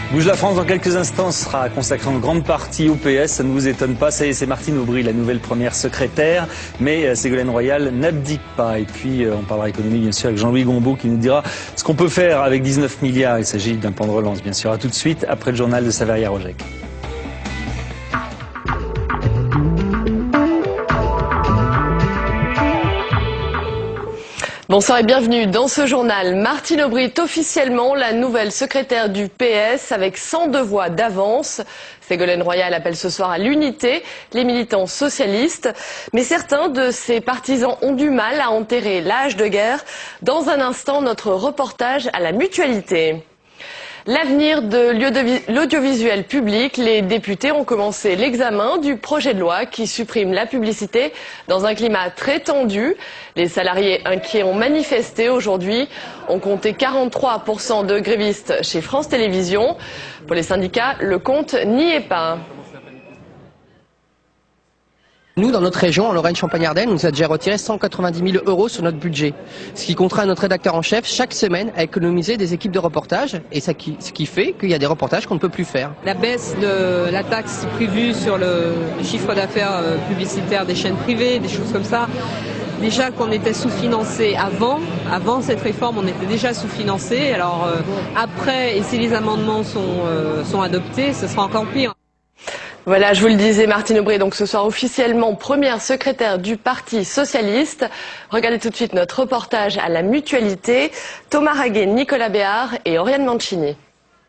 Bouge la France dans quelques instants sera consacrée en grande partie au PS. Ça ne vous étonne pas, ça y est, c'est Martine Aubry, la nouvelle première secrétaire. Mais Ségolène Royal n'abdique pas. Et puis on parlera économie bien sûr avec Jean-Louis Gombault qui nous dira ce qu'on peut faire avec 19 milliards. Il s'agit d'un plan de relance bien sûr. À tout de suite après le journal de Saveria Rojek. Bonsoir et bienvenue dans ce journal. Martine Aubry est officiellement la nouvelle secrétaire du PS avec 102 voix d'avance. Ségolène Royal appelle ce soir à l'unité les militants socialistes. Mais certains de ses partisans ont du mal à enterrer l'âge de guerre. Dans un instant, notre reportage à la Mutualité. L'avenir de l'audiovisuel public, les députés ont commencé l'examen du projet de loi qui supprime la publicité dans un climat très tendu. Les salariés inquiets ont manifesté aujourd'hui. On comptait 43% de grévistes chez France Télévisions. Pour les syndicats, le compte n'y est pas. Nous, dans notre région, en Lorraine-Champagne-Ardenne, on nous a déjà retiré 190 000 € sur notre budget. Ce qui contraint notre rédacteur en chef, chaque semaine, à économiser des équipes de reportage. Et ce qui fait qu'il y a des reportages qu'on ne peut plus faire. La baisse de la taxe prévue sur le chiffre d'affaires publicitaire des chaînes privées, des choses comme ça. Déjà qu'on était sous-financé avant cette réforme, on était déjà sous-financé. Alors après, et si les amendements sont adoptés, ce sera encore pire. Voilà, je vous le disais, Martine Aubry, donc ce soir officiellement première secrétaire du Parti Socialiste. Regardez tout de suite notre reportage à la Mutualité. Thomas Raguet, Nicolas Béard et Oriane Mancini.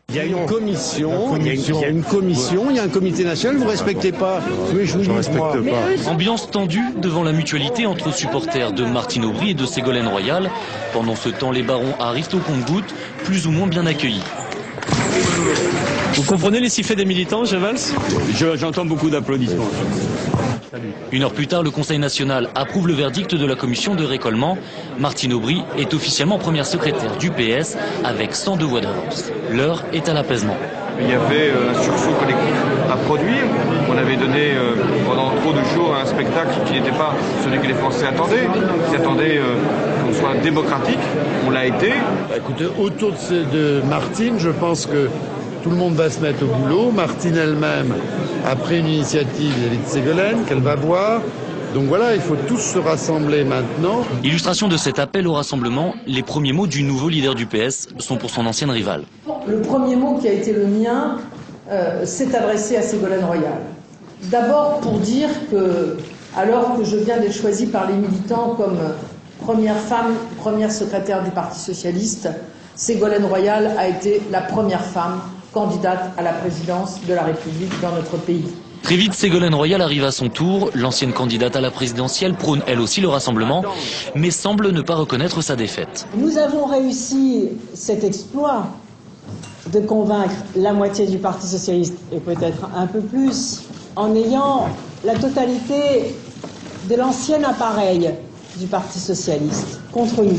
Il y a une commission, il y a un comité national, vous ne respectez pas. Oui, je vous respecte pas. Ambiance tendue devant la Mutualité entre supporters de Martine Aubry et de Ségolène Royal. Pendant ce temps, les barons arrivent au compte-gouttes, plus ou moins bien accueillis. Vous comprenez les sifflets des militants, Valls? J'entends beaucoup d'applaudissements. Une heure plus tard, le Conseil national approuve le verdict de la commission de récollement. Martine Aubry est officiellement première secrétaire du PS avec 102 voix d'avance. L'heure est à l'apaisement. Il y avait un sursaut collectif à produire. On avait donné pendant trop de jours un spectacle qui n'était pas celui que les Français attendaient. Ils attendaient qu'on soit démocratique. On l'a été. Écoutez, autour de Martine, je pense que tout le monde va se mettre au boulot. Martine elle-même a pris une initiative vis-à-vis de Ségolène qu'elle va voir. Donc voilà, il faut tous se rassembler maintenant. Illustration de cet appel au rassemblement, les premiers mots du nouveau leader du PS sont pour son ancienne rivale. Le premier mot qui a été le mien s'est adressé à Ségolène Royal. D'abord pour dire que, alors que je viens d'être choisie par les militants comme première femme, première secrétaire du Parti Socialiste, Ségolène Royal a été la première femme candidate à la présidence de la République dans notre pays. Très vite, Ségolène Royal arrive à son tour. L'ancienne candidate à la présidentielle prône elle aussi le rassemblement, mais semble ne pas reconnaître sa défaite. Nous avons réussi cet exploit de convaincre la moitié du Parti Socialiste, et peut-être un peu plus, en ayant la totalité de l'ancien appareil du Parti Socialiste contre nous.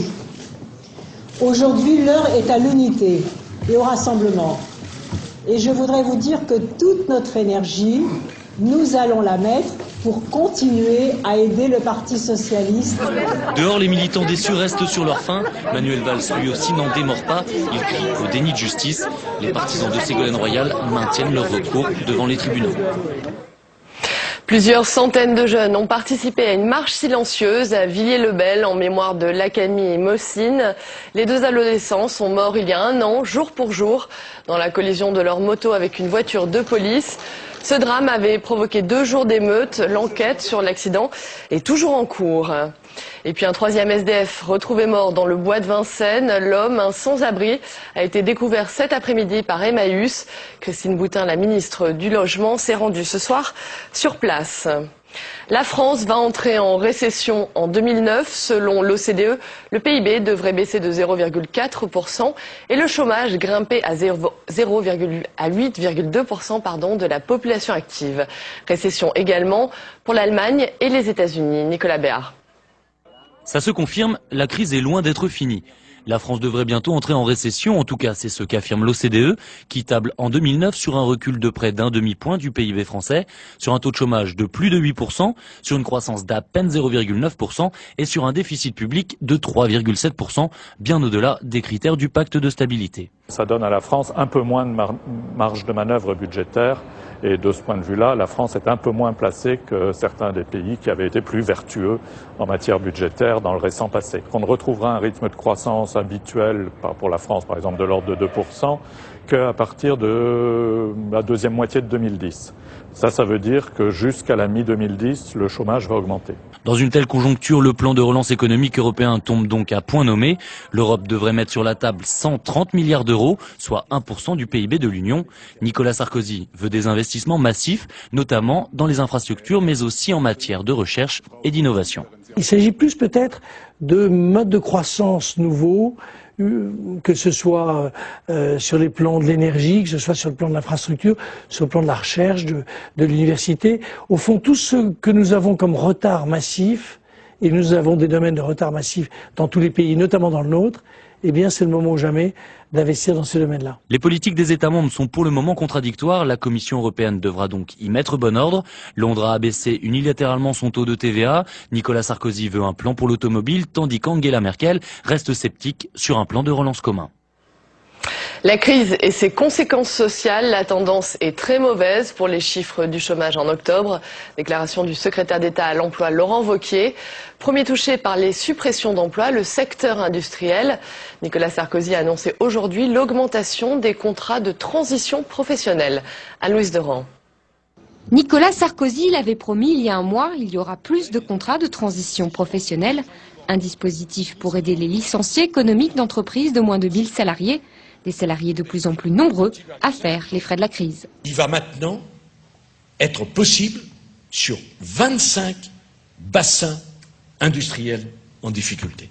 Aujourd'hui, l'heure est à l'unité et au rassemblement. Et je voudrais vous dire que toute notre énergie, nous allons la mettre pour continuer à aider le Parti Socialiste. Dehors, les militants déçus restent sur leur faim. Manuel Valls, lui aussi, n'en démord pas. Il crie au déni de justice. Les partisans de Ségolène Royal maintiennent leur recours devant les tribunaux. Plusieurs centaines de jeunes ont participé à une marche silencieuse à Villiers-le-Bel en mémoire de Lakami et Mohsin. Les deux adolescents sont morts il y a un an, jour pour jour, dans la collision de leur moto avec une voiture de police. Ce drame avait provoqué 2 jours d'émeute. L'enquête sur l'accident est toujours en cours. Et puis un troisième SDF retrouvé mort dans le bois de Vincennes. L'homme, un sans-abri, a été découvert cet après-midi par Emmaüs. Christine Boutin, la ministre du Logement, s'est rendue ce soir sur place. La France va entrer en récession en 2009. Selon l'OCDE, le PIB devrait baisser de 0,4% et le chômage grimper à 8,2% de la population active. Récession également pour l'Allemagne et les États-Unis. Nicolas Béard. Ça se confirme, la crise est loin d'être finie. La France devrait bientôt entrer en récession, en tout cas c'est ce qu'affirme l'OCDE, qui table en 2009 sur un recul de près d'un demi-point du PIB français, sur un taux de chômage de plus de 8%, sur une croissance d'à peine 0,9% et sur un déficit public de 3,7%, bien au-delà des critères du pacte de stabilité. Ça donne à la France un peu moins de marge de manœuvre budgétaire et de ce point de vue-là, la France est un peu moins placée que certains des pays qui avaient été plus vertueux en matière budgétaire dans le récent passé. On retrouvera un rythme de croissance habituel pour la France, par exemple, de l'ordre de 2%, qu'à partir de la deuxième moitié de 2010. Ça veut dire que jusqu'à la mi-2010, le chômage va augmenter. Dans une telle conjoncture, le plan de relance économique européen tombe donc à point nommé. L'Europe devrait mettre sur la table 130 milliards d'euros, soit 1% du PIB de l'Union. Nicolas Sarkozy veut des investissements massifs, notamment dans les infrastructures, mais aussi en matière de recherche et d'innovation. Il s'agit plus peut-être de modes de croissance nouveaux, que ce soit sur les plans de l'énergie, que ce soit sur le plan de l'infrastructure, sur le plan de la recherche, de l'université. Au fond, tout ce que nous avons comme retard massif, et nous avons des domaines de retard massif dans tous les pays, notamment dans le nôtre, eh bien c'est le moment ou jamais d'investir dans ces domaines-là. Les politiques des États membres sont pour le moment contradictoires. La Commission européenne devra donc y mettre bon ordre. Londres a abaissé unilatéralement son taux de TVA. Nicolas Sarkozy veut un plan pour l'automobile, tandis qu'Angela Merkel reste sceptique sur un plan de relance commun. La crise et ses conséquences sociales, la tendance est très mauvaise pour les chiffres du chômage en octobre. Déclaration du secrétaire d'État à l'emploi Laurent Wauquiez. Premier touché par les suppressions d'emplois, le secteur industriel. Nicolas Sarkozy a annoncé aujourd'hui l'augmentation des contrats de transition professionnelle. Anne-Louise Deran. Nicolas Sarkozy l'avait promis il y a un mois, il y aura plus de contrats de transition professionnelle. Un dispositif pour aider les licenciés économiques d'entreprises de moins de 1000 salariés. Des salariés de plus en plus nombreux à faire les frais de la crise. Il va maintenant être possible sur 25 bassins industriels en difficulté.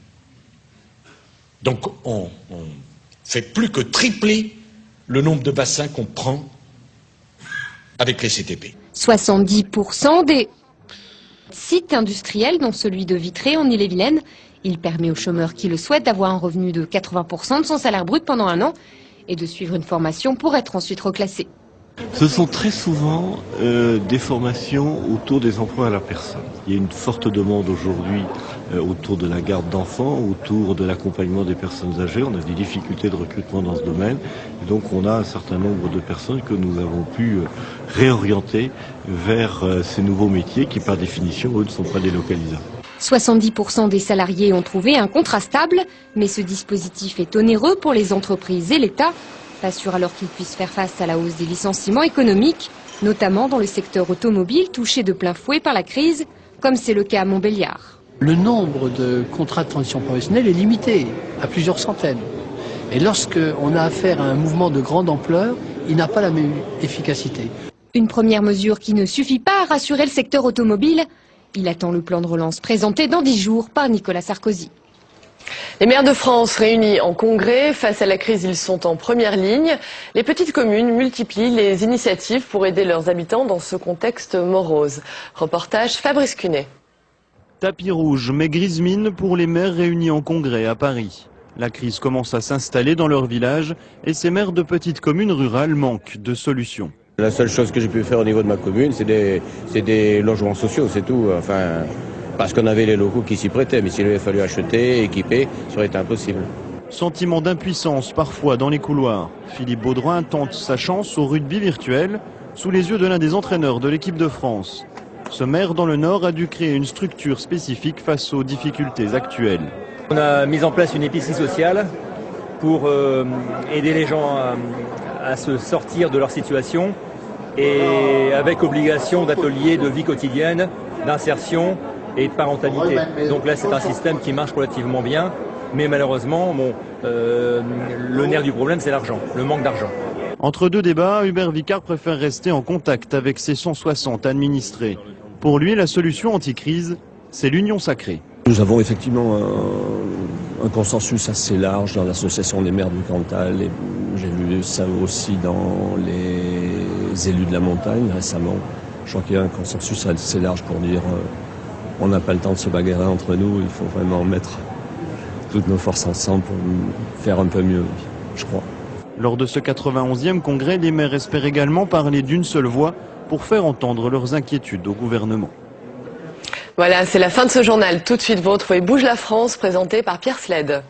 Donc on fait plus que tripler le nombre de bassins qu'on prend avec les CTP. 70% des sites industriels, dont celui de Vitré en Ille-et-Vilaine. Il permet aux chômeurs qui le souhaitent d'avoir un revenu de 80% de son salaire brut pendant un an et de suivre une formation pour être ensuite reclassé. Ce sont très souvent des formations autour des emplois à la personne. Il y a une forte demande aujourd'hui autour de la garde d'enfants, autour de l'accompagnement des personnes âgées. On a des difficultés de recrutement dans ce domaine. Et donc on a un certain nombre de personnes que nous avons pu réorienter vers ces nouveaux métiers qui par définition, eux, ne sont pas délocalisables. 70% des salariés ont trouvé un contrat stable, mais ce dispositif est onéreux pour les entreprises et l'État. Pas sûr alors qu'ils puissent faire face à la hausse des licenciements économiques, notamment dans le secteur automobile touché de plein fouet par la crise, comme c'est le cas à Montbéliard. Le nombre de contrats de transition professionnelle est limité à plusieurs centaines. Et lorsqu'on a affaire à un mouvement de grande ampleur, il n'a pas la même efficacité. Une première mesure qui ne suffit pas à rassurer le secteur automobile. Il attend le plan de relance présenté dans 10 jours par Nicolas Sarkozy. Les maires de France réunis en congrès, face à la crise, ils sont en première ligne. Les petites communes multiplient les initiatives pour aider leurs habitants dans ce contexte morose. Reportage Fabrice Cunet. Tapis rouge mais grise mine pour les maires réunis en congrès à Paris. La crise commence à s'installer dans leur village et ces maires de petites communes rurales manquent de solutions. La seule chose que j'ai pu faire au niveau de ma commune, c'est des logements sociaux, c'est tout. Enfin, parce qu'on avait les locaux qui s'y prêtaient, mais s'il avait fallu acheter, équiper, ça aurait été impossible. Sentiment d'impuissance parfois dans les couloirs. Philippe Baudouin tente sa chance au rugby virtuel sous les yeux de l'un des entraîneurs de l'équipe de France. Ce maire dans le Nord a dû créer une structure spécifique face aux difficultés actuelles. On a mis en place une épicerie sociale pour aider les gens à se sortir de leur situation et avec obligation d'ateliers de vie quotidienne, d'insertion et de parentalité. Donc là, c'est un système qui marche relativement bien, mais malheureusement, le nerf du problème, c'est l'argent, le manque d'argent. Entre deux débats, Hubert Vicard préfère rester en contact avec ses 160 administrés. Pour lui, la solution anti-crise, c'est l'union sacrée. Nous avons effectivement un consensus assez large dans l'association des maires du Cantal. J'ai vu ça aussi dans les élus de la montagne récemment. Je crois qu'il y a un consensus assez large pour dire on n'a pas le temps de se bagarrer entre nous, il faut vraiment mettre toutes nos forces ensemble pour faire un peu mieux, je crois. Lors de ce 91e congrès, les maires espèrent également parler d'une seule voix pour faire entendre leurs inquiétudes au gouvernement. Voilà, c'est la fin de ce journal. Tout de suite, vous retrouvez Bouge la France, présenté par Pierre Sled.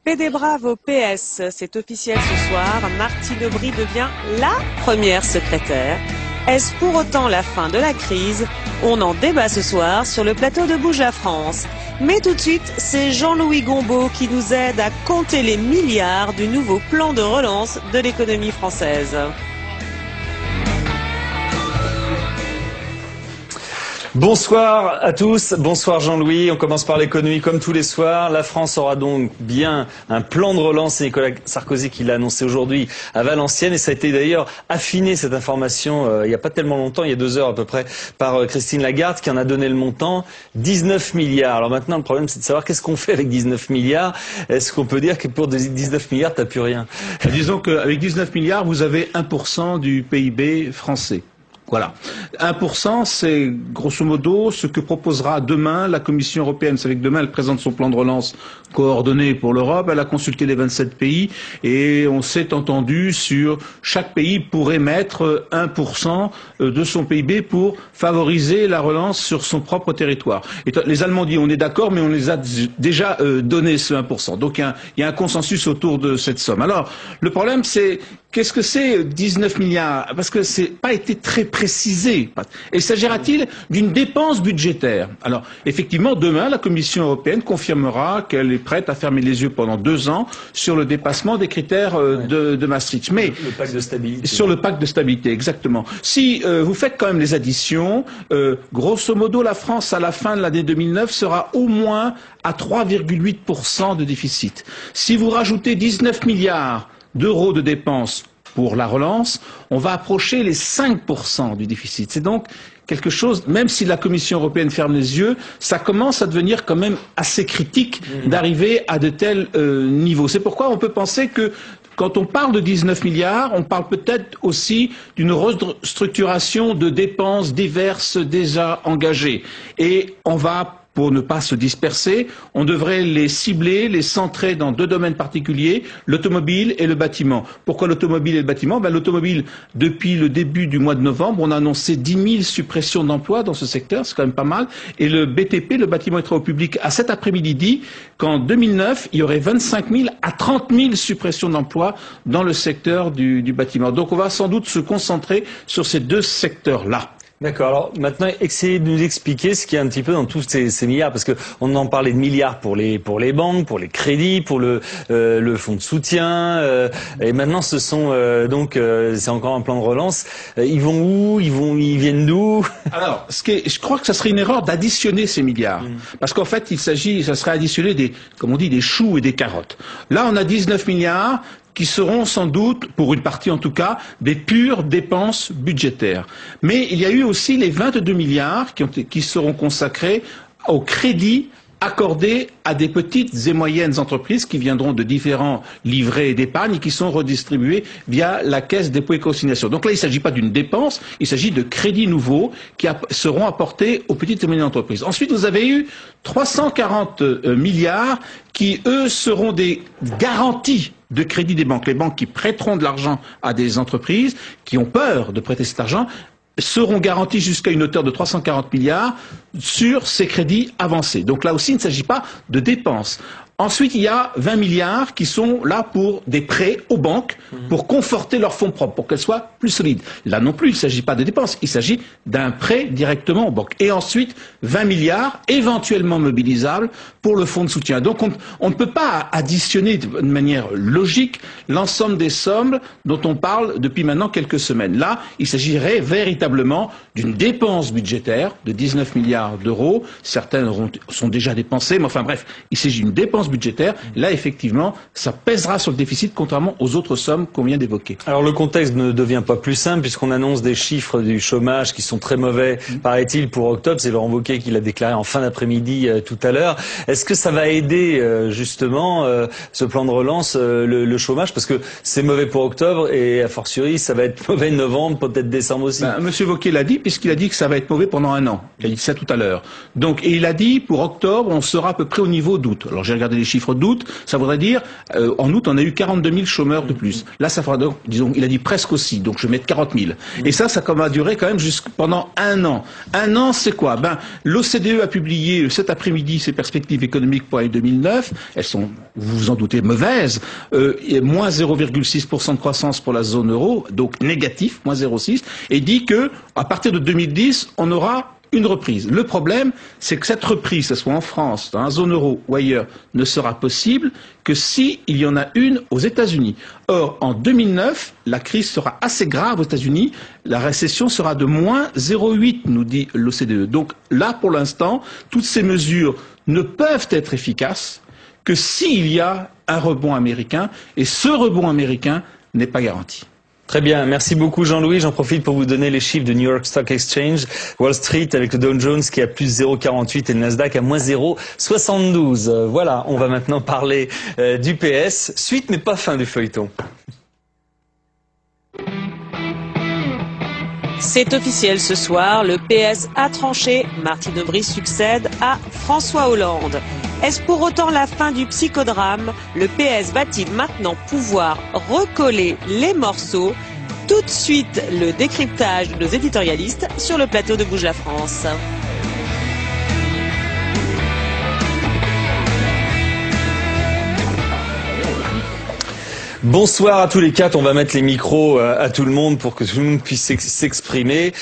PD Brave au PS, c'est officiel ce soir, Martine Aubry devient la première secrétaire. Est-ce pour autant la fin de la crise? On en débat ce soir sur le plateau de Bouge la France. Mais tout de suite, c'est Jean-Louis Gombault qui nous aide à compter les milliards du nouveau plan de relance de l'économie française. Bonsoir à tous, bonsoir Jean-Louis. On commence par l'économie comme tous les soirs. La France aura donc bien un plan de relance. C'est Nicolas Sarkozy qui l'a annoncé aujourd'hui à Valenciennes. Et ça a été d'ailleurs affiné, cette information, il n'y a pas tellement longtemps, il y a 2 heures à peu près, par Christine Lagarde qui en a donné le montant, 19 milliards. Alors maintenant, le problème, c'est de savoir qu'est-ce qu'on fait avec 19 milliards. Est-ce qu'on peut dire que pour 19 milliards, t'as plus rien? Disons qu'avec 19 milliards, vous avez 1% du PIB français. Voilà. 1%, c'est grosso modo ce que proposera demain la Commission européenne. Vous savez que demain, elle présente son plan de relance coordonné pour l'Europe. Elle a consulté les 27 pays et on s'est entendu sur chaque pays pourrait mettre 1% de son PIB pour favoriser la relance sur son propre territoire. Et les Allemands disent on est d'accord, mais on les a déjà donné ce 1%. Donc il y a un consensus autour de cette somme. Alors, le problème, c'est qu'est-ce que c'est 19 milliards? Parce que c'est pas été très précisé. Et s'agira-t-il d'une dépense budgétaire? Alors, effectivement, demain, la Commission européenne confirmera qu'elle est prête à fermer les yeux pendant 2 ans sur le dépassement des critères de Maastricht. Mais le pacte de stabilité. Sur le pacte de stabilité, exactement. Si vous faites quand même les additions, grosso modo, la France, à la fin de l'année 2009, sera au moins à 3,8% de déficit. Si vous rajoutez 19 milliards d'euros de dépenses pour la relance, on va approcher les 5% du déficit. C'est donc quelque chose, même si la Commission européenne ferme les yeux, ça commence à devenir quand même assez critique d'arriver à de tels niveaux. C'est pourquoi on peut penser que quand on parle de 19 milliards, on parle peut-être aussi d'une restructuration de dépenses diverses déjà engagées. Et on va, pour ne pas se disperser, on devrait les cibler, les centrer dans 2 domaines particuliers, l'automobile et le bâtiment. Pourquoi l'automobile et le bâtiment? L'automobile, depuis le début du mois de novembre, on a annoncé 10 000 suppressions d'emplois dans ce secteur, c'est quand même pas mal. Et le BTP, le bâtiment et travaux publics, à cet après-midi dit qu'en 2009, il y aurait 25 000 à 30 000 suppressions d'emplois dans le secteur du bâtiment. Donc on va sans doute se concentrer sur ces 2 secteurs-là. D'accord. Alors maintenant, essayez de nous expliquer ce qu'il y a un petit peu dans tous ces milliards, parce que on en parlait de milliards pour les banques, pour les crédits, pour le fonds de soutien, et maintenant ce sont c'est encore un plan de relance. Ils vont où? Ils viennent d'où? Alors, je crois que ça serait une erreur d'additionner ces milliards, parce qu'en fait, ça serait additionner comme on dit, des choux et des carottes. Là, on a 19 milliards. Qui seront sans doute, pour une partie en tout cas, des pures dépenses budgétaires. Mais il y a eu aussi les 22 milliards qui seront consacrés au crédit accordés à des petites et moyennes entreprises qui viendront de différents livrets d'épargne et qui sont redistribués via la caisse dépôt et consignation. Donc là, il ne s'agit pas d'une dépense, il s'agit de crédits nouveaux qui seront apportés aux petites et moyennes entreprises. Ensuite, vous avez eu 340 milliards qui, eux, seront des garanties de crédit des banques. Les banques qui prêteront de l'argent à des entreprises qui ont peur de prêter cet argent seront garanties jusqu'à une hauteur de 340 milliards sur ces crédits avancés. Donc là aussi, il ne s'agit pas de dépenses. Ensuite, il y a 20 milliards qui sont là pour des prêts aux banques pour conforter leurs fonds propres, pour qu'elles soient plus solides. Là non plus, il ne s'agit pas de dépenses, il s'agit d'un prêt directement aux banques. Et ensuite, 20 milliards éventuellement mobilisables pour le fonds de soutien. Donc on ne peut pas additionner de manière logique l'ensemble des sommes dont on parle depuis maintenant quelques semaines. Là, il s'agirait véritablement d'une dépense budgétaire de 19 milliards d'euros. Certaines sont déjà dépensées, mais enfin bref, il s'agit d'une dépense budgétaire. Là, effectivement, ça pèsera sur le déficit, contrairement aux autres sommes qu'on vient d'évoquer. Alors le contexte ne devient pas plus simple puisqu'on annonce des chiffres du chômage qui sont très mauvais, paraît-il, pour octobre. C'est Laurent Wauquiez qui l'a déclaré en fin d'après-midi tout à l'heure. Est-ce que ça va aider justement ce plan de relance, le chômage, parce que c'est mauvais pour octobre et a fortiori ça va être mauvais novembre, peut-être décembre aussi. Monsieur Wauquiez l'a dit puisqu'il a dit que ça va être mauvais pendant un an. Il a dit ça tout à l'heure. Donc, et il a dit pour octobre on sera à peu près au niveau d'août. Alors j'ai regardé les chiffres d'août, ça voudrait dire en août on a eu 42 000 chômeurs de plus. Là ça fera donc, disons, il a dit presque aussi, donc je vais mettre 40 000. Et ça va durer quand même pendant un an. Un an c'est quoi? L'OCDE a publié cet après-midi ses perspectives économiques pour l'année 2009. Elles sont, vous vous en doutez, mauvaises. Moins 0,6% de croissance pour la zone euro, donc négatif, moins 0,6, et dit que à partir de 2010 on aura une reprise. Le problème, c'est que cette reprise, que ce soit en France, dans la zone euro ou ailleurs, ne sera possible que s'il y en a une aux États-Unis. Or, en 2009, la crise sera assez grave aux États-Unis. La récession sera de moins 0,8, nous dit l'OCDE. Donc là, pour l'instant, toutes ces mesures ne peuvent être efficaces que s'il y a un rebond américain. Et ce rebond américain n'est pas garanti. Très bien, merci beaucoup Jean-Louis. J'en profite pour vous donner les chiffres de New York Stock Exchange. Wall Street avec le Dow Jones qui a plus 0,48 et le Nasdaq à moins 0,72. Voilà, on va maintenant parler du PS. Suite mais pas fin du feuilleton. C'est officiel ce soir, le PS a tranché. Martine Aubry succède à François Hollande. Est-ce pour autant la fin du psychodrame? Le PS va-t-il maintenant pouvoir recoller les morceaux? Tout de suite, le décryptage de nos éditorialistes sur le plateau de Bouge la France. Bonsoir à tous les quatre, on va mettre les micros à tout le monde pour que tout le monde puisse s'exprimer.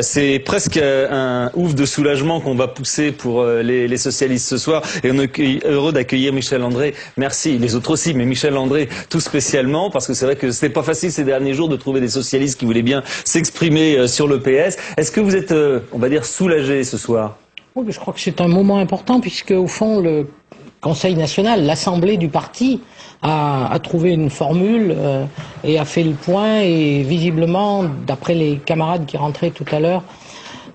C'est presque un ouf de soulagement qu'on va pousser pour les socialistes ce soir et on est heureux d'accueillir Michel André. Merci, les autres aussi, mais Michel André tout spécialement parce que c'est vrai que c'était pas facile ces derniers jours de trouver des socialistes qui voulaient bien s'exprimer sur le PS. Est-ce que vous êtes, on va dire, soulagé ce soir? Oui, je crois que c'est un moment important puisque au fond le Conseil national, l'Assemblée du parti, a trouvé une formule et a fait le point et visiblement, d'après les camarades qui rentraient tout à l'heure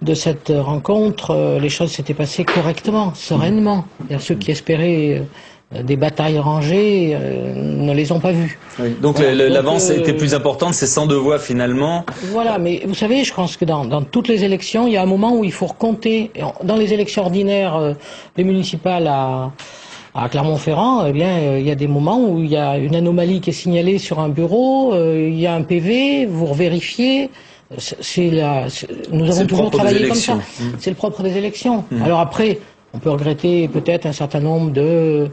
de cette rencontre, les choses s'étaient passées correctement, sereinement. Ceux qui espéraient des batailles rangées ne les ont pas vues. Oui, donc l'avance a été plus importante, c'est 102 voix finalement. Voilà, mais vous savez, je pense que dans toutes les élections, il y a un moment où il faut recompter. Dans les élections ordinaires, les municipales à Clermont-Ferrand, eh bien, il y a des moments où il y a une anomalie qui est signalée sur un bureau, il y a un PV, vous revérifiez. Nous avons toujours travaillé comme ça. C'est le propre des élections. Alors après, on peut regretter peut-être un certain nombre de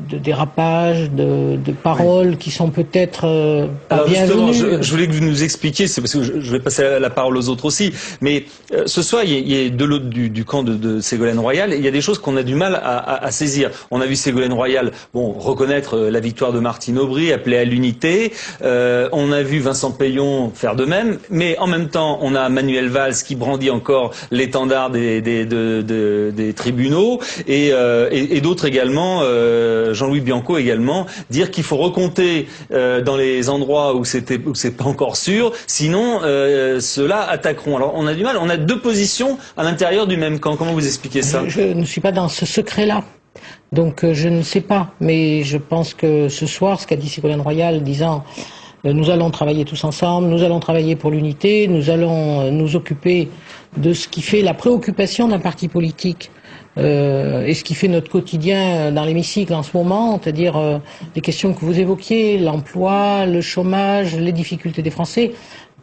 dérapages, de paroles qui sont peut-être pas bienvenues. Je voulais que vous nous expliquiez, c'est parce que je vais passer la parole aux autres aussi, mais ce soir, il y a de l'autre du camp de Ségolène Royal, il y a des choses qu'on a du mal à saisir. On a vu Ségolène Royal reconnaître la victoire de Martine Aubry, appeler à l'unité, on a vu Vincent Peillon faire de même, mais en même temps, on a Manuel Valls qui brandit encore l'étendard des tribunaux, et d'autres également, Jean-Louis Bianco également, dire qu'il faut recompter dans les endroits où c'est pas encore sûr, sinon ceux-là attaqueront. Alors on a du mal, on a deux positions à l'intérieur du même camp. Comment vous expliquez ça? Je ne suis pas dans ce secret-là, donc je ne sais pas, mais je pense que ce soir, ce qu'a dit Ségolène Royal, disant nous allons travailler tous ensemble, nous allons travailler pour l'unité, nous allons nous occuper de ce qui fait la préoccupation d'un parti politique. Et ce qui fait notre quotidien dans l'hémicycle en ce moment, c'est-à-dire les questions que vous évoquiez, l'emploi, le chômage, les difficultés des Français,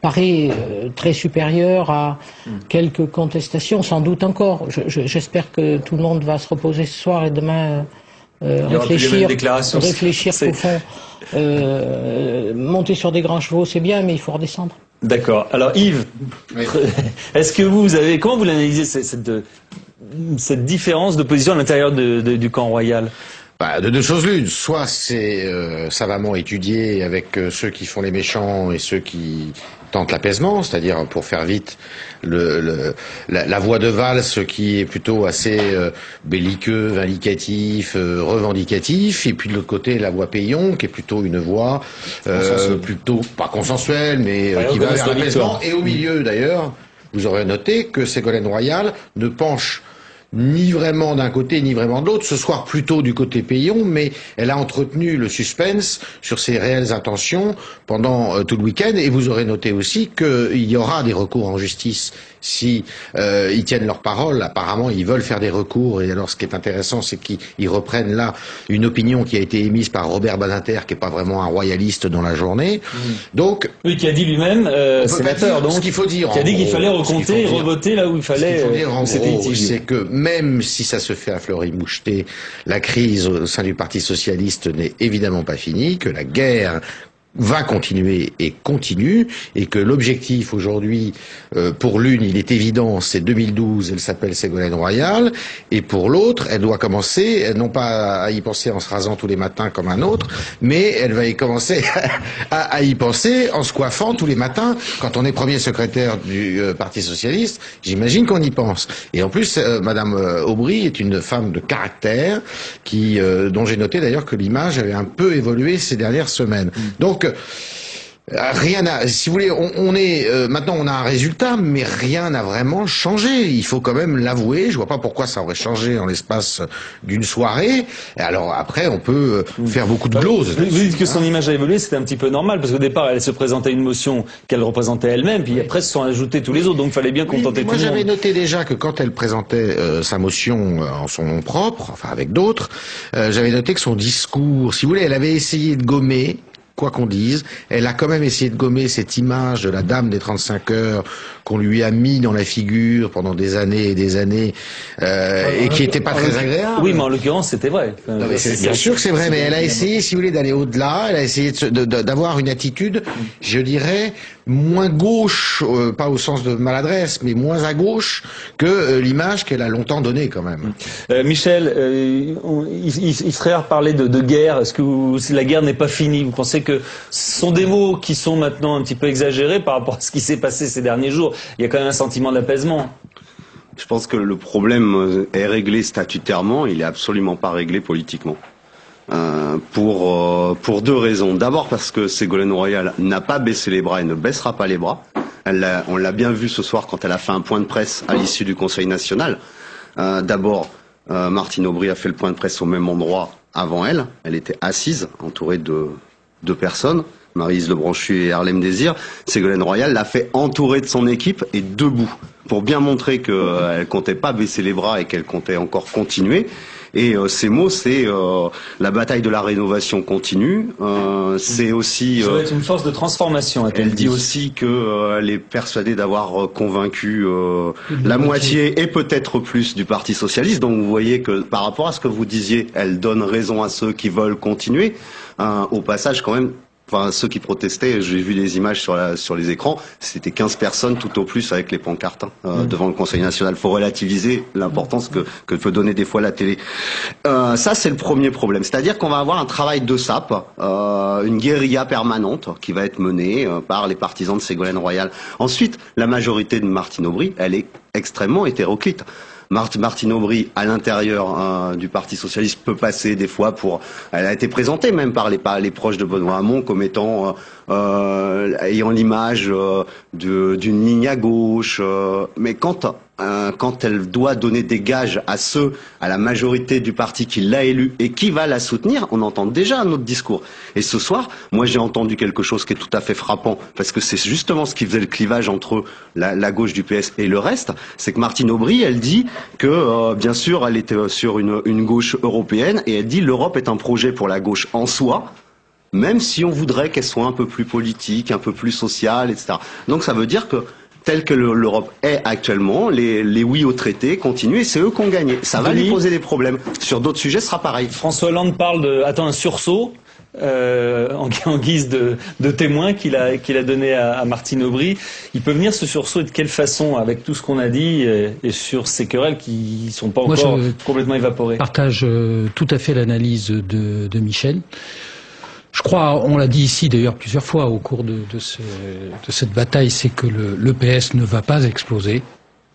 paraît très supérieur à quelques contestations, sans doute encore. J'espère que tout le monde va se reposer ce soir et demain réfléchir au fond. Monter sur des grands chevaux, c'est bien, mais il faut redescendre. D'accord. Alors Yves, est-ce que comment vous l'analysez cette différence de position à l'intérieur du camp royal? De deux choses l'une, soit c'est savamment étudié avec ceux qui font les méchants et ceux qui tentent l'apaisement, c'est-à-dire pour faire vite la voix de valse qui est plutôt assez belliqueux, vindicatif, revendicatif, et puis de l'autre côté la voix Payon qui est plutôt une voix plutôt pas consensuelle mais qui va vers l'apaisement. Et au milieu d'ailleurs, vous aurez noté que Ségolène Royal ne penche ni vraiment d'un côté, ni vraiment de l'autre. Ce soir, plutôt du côté Payon, mais elle a entretenu le suspense sur ses réelles intentions pendant tout le week-end. Et vous aurez noté aussi qu'il y aura des recours en justice si ils tiennent leur parole. Apparemment, ils veulent faire des recours. Et alors, ce qui est intéressant, c'est qu'ils reprennent là une opinion qui a été émise par Robert Badinter, qui est pas vraiment un royaliste dans la journée. Donc, oui, qui a dit lui-même, sénateur, donc, ce qu'il faut dire, qui a dit qu'il fallait recompter et revoter là où il fallait. Ce qu'il faut dire, en gros, c'est que même si ça se fait à Fleury-Moucheté, la crise au sein du Parti socialiste n'est évidemment pas finie, que la guerre va continuer et continue, et que l'objectif aujourd'hui, pour l'une, il est évident, c'est 2012, elle s'appelle Ségolène Royal, et pour l'autre, elle doit commencer, non pas à y penser en se rasant tous les matins comme un autre, mais elle va y commencer à y penser en se coiffant tous les matins. Quand on est premier secrétaire du Parti socialiste, j'imagine qu'on y pense. Et en plus, Madame Aubry est une femme de caractère, dont j'ai noté d'ailleurs que l'image avait un peu évolué ces dernières semaines. Donc, rien n'a, si vous voulez, maintenant on a un résultat, mais rien n'a vraiment changé. Il faut quand même l'avouer. Je vois pas pourquoi ça aurait changé en l'espace d'une soirée. Et alors après, on peut faire beaucoup de gloses. Vous dites que son image a évolué, c'était un petit peu normal, parce qu'au départ, elle se présentait une motion qu'elle représentait elle-même, puis après se sont ajoutés tous les autres, donc il fallait bien contenter tout le monde. Moi, j'avais noté déjà que quand elle présentait sa motion en son nom propre, enfin avec d'autres, j'avais noté que son discours, si vous voulez, elle avait essayé de gommer. Quoi qu'on dise, elle a quand même essayé de gommer cette image de la dame des 35 heures qu'on lui a mis dans la figure pendant des années et des années, et qui était pas très agréable. Oui, mais en l'occurrence, c'était vrai. Bien sûr que c'est vrai, mais elle a essayé, si vous voulez, d'aller au-delà. Elle a essayé d'avoir une attitude, je dirais, moins gauche, pas au sens de maladresse, mais moins à gauche que l'image qu'elle a longtemps donnée, quand même. Michel, il serait reparlé de guerre. Est-ce que si la guerre n'est pas finie, vous pensez que ce sont des mots qui sont maintenant un petit peu exagérés par rapport à ce qui s'est passé ces derniers jours? Il y a quand même un sentiment d'apaisement. Je pense que le problème est réglé statutairement, il est absolument pas réglé politiquement. Pour deux raisons. D'abord parce que Ségolène Royal n'a pas baissé les bras et ne baissera pas les bras. On l'a bien vu ce soir quand elle a fait un point de presse à l'issue du Conseil national. D'abord, Martine Aubry a fait le point de presse au même endroit avant elle. Elle était assise, entourée de deux personnes, Maryse Lebranchu et Harlem Désir. Ségolène Royal l'a fait entourer de son équipe et debout, pour bien montrer qu'elle comptait pas baisser les bras et qu'elle comptait encore continuer. Et ces mots, c'est la bataille de la rénovation continue. C'est aussi. Ça va être une force de transformation. Elle dit aussi qu'elle est persuadée d'avoir convaincu la moitié et peut-être plus du Parti socialiste. Donc vous voyez que par rapport à ce que vous disiez, elle donne raison à ceux qui veulent continuer. Au passage, quand même. Enfin, ceux qui protestaient, j'ai vu des images sur les écrans, c'était 15 personnes tout au plus avec les pancartes devant le Conseil national. Il faut relativiser l'importance que peut donner des fois la télé. Ça, c'est le premier problème. C'est-à-dire qu'on va avoir un travail de sape, une guérilla permanente qui va être menée par les partisans de Ségolène Royal. Ensuite, la majorité de Martine Aubry, elle est extrêmement hétéroclite. Martine Aubry, à l'intérieur du Parti socialiste, peut passer des fois pour... Elle a été présentée même par les proches de Benoît Hamon comme étant ayant l'image d'une ligne à gauche. Mais quand elle doit donner des gages à la majorité du parti qui l'a élue et qui va la soutenir, on entend déjà un autre discours. Et ce soir, moi j'ai entendu quelque chose qui est tout à fait frappant, parce que c'est justement ce qui faisait le clivage entre la gauche du PS et le reste, c'est que Martine Aubry, elle dit que, bien sûr, elle était sur une gauche européenne, et elle dit l'Europe est un projet pour la gauche en soi, même si on voudrait qu'elle soit un peu plus politique, un peu plus sociale, etc. Donc ça veut dire que tel que l'Europe est actuellement, les oui au traité continuent et c'est eux qui ont gagné. Ça va lui poser des problèmes. Sur d'autres sujets, ce sera pareil. François Hollande parle un sursaut en guise de témoin qu'il a donné à Martine Aubry. Il peut venir ce sursaut et de quelle façon, avec tout ce qu'on a dit et sur ces querelles qui sont pas encore complètement évaporées? Je partage tout à fait l'analyse de Michel. Je crois, on l'a dit ici d'ailleurs plusieurs fois au cours de cette bataille, c'est que le PS ne va pas exploser.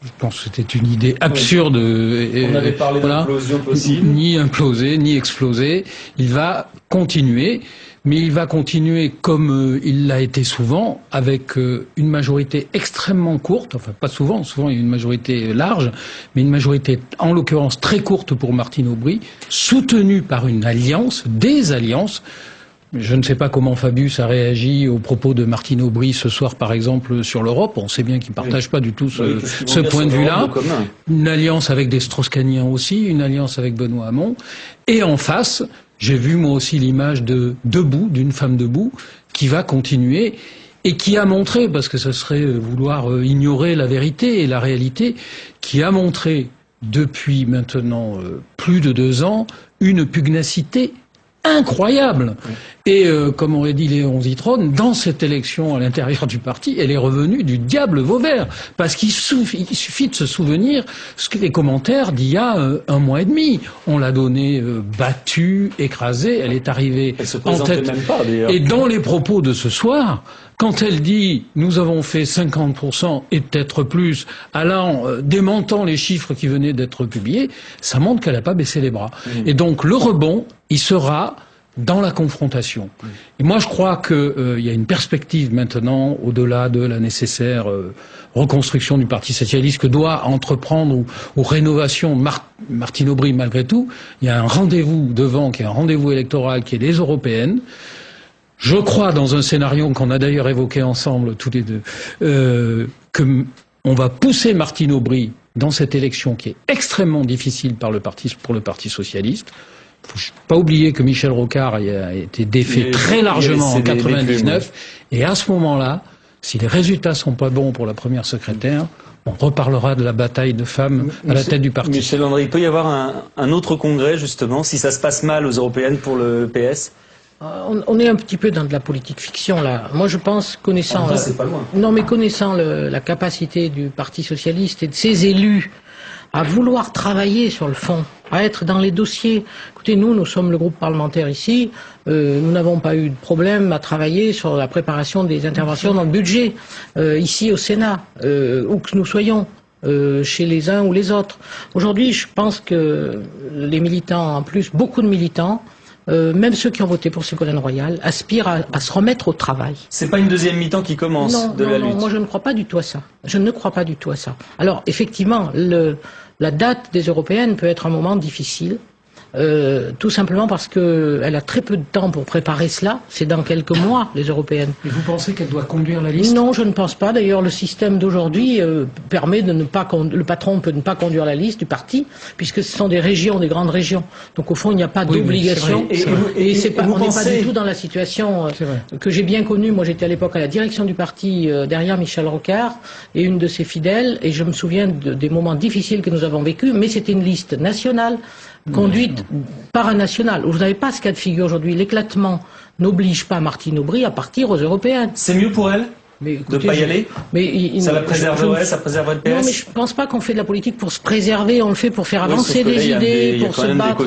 Je pense que c'était une idée absurde. On avait parlé d'implosion possible. Ni imploser, ni exploser. Il va continuer, mais il va continuer comme il l'a été souvent, avec une majorité extrêmement courte, enfin pas souvent, souvent il y a une majorité large, mais une majorité en l'occurrence très courte pour Martine Aubry, soutenue par une alliance, des alliances. Je ne sais pas comment Fabius a réagi aux propos de Martine Aubry ce soir, par exemple, sur l'Europe. On sait bien qu'il ne partage pas du tout ce point de vue-là. Une alliance avec des Strauss-Kahniens aussi, une alliance avec Benoît Hamon. Et en face, j'ai vu moi aussi l'image d'une femme debout, qui va continuer et qui a montré, parce que ce serait vouloir ignorer la vérité et la réalité, qui a montré depuis maintenant plus de 2 ans une pugnacité incroyable. Et comme aurait dit Léon Zitrone, dans cette élection à l'intérieur du parti, elle est revenue du diable Vauvert. Parce qu'il suffit de se souvenir ce que les commentaires d'il y a 1 mois et demi. On l'a donnée battue, écrasée, elle est arrivée en tête. Même pas, et dans les propos de ce soir, quand elle dit « nous avons fait 50% et peut-être plus », allant démentant les chiffres qui venaient d'être publiés, ça montre qu'elle n'a pas baissé les bras. Et donc le rebond, il sera dans la confrontation. Et moi je crois qu'il y a une perspective maintenant, au-delà de la nécessaire reconstruction du Parti socialiste que doit entreprendre ou rénovation Martine Aubry malgré tout. Il y a un rendez-vous devant, qui est un rendez-vous électoral, qui est les européennes. Je crois, dans un scénario qu'on a d'ailleurs évoqué ensemble tous les deux, que on va pousser Martine Aubry dans cette élection qui est extrêmement difficile pour le Parti socialiste. Il ne faut pas oublier que Michel Rocard a été défait très largement en 99. Et à ce moment-là, si les résultats sont pas bons pour la première secrétaire, on reparlera de la bataille de femmes à la tête du parti. Michel Landry, il peut y avoir un autre congrès, justement, si ça se passe mal aux européennes pour le PS? On est un petit peu dans de la politique fiction là. Moi je pense, connaissant connaissant la capacité du Parti socialiste et de ses élus à vouloir travailler sur le fond, à être dans les dossiers. Écoutez, nous sommes le groupe parlementaire ici, nous n'avons pas eu de problème à travailler sur la préparation des interventions dans le budget, ici au Sénat, où que nous soyons. Chez les uns ou les autres. Aujourd'hui, je pense que les militants, en plus, beaucoup de militants, même ceux qui ont voté pour Ségolène Royal, aspirent à se remettre au travail. C'est pas une deuxième mi-temps qui commence la lutte. Non, moi je ne crois pas du tout à ça. Je ne crois pas du tout à ça. Alors, effectivement, la date des européennes peut être un moment difficile. Tout simplement parce qu'elle a très peu de temps pour préparer cela. C'est dans quelques mois, les européennes. Et vous pensez qu'elle doit conduire la liste? Non, je ne pense pas. D'ailleurs, le système d'aujourd'hui permet de ne pas le patron peut ne pas conduire la liste du parti, puisque ce sont des régions, des grandes régions. Donc au fond, il n'y a pas d'obligation. On n'est pas du tout dans la situation que j'ai bien connue. Moi, j'étais à l'époque à la direction du parti derrière Michel Rocard et une de ses fidèles, et je me souviens des moments difficiles que nous avons vécus. Mais c'était une liste nationale, conduite par un national. Vous n'avez pas ce cas de figure aujourd'hui. L'éclatement n'oblige pas Martine Aubry à partir aux européennes. C'est mieux pour elle de ne pas y aller? Ça la préserverait, ça préserverait le PS? Non, mais je ne pense pas qu'on fait de la politique pour se préserver, on le fait pour faire avancer des idées, pour se battre.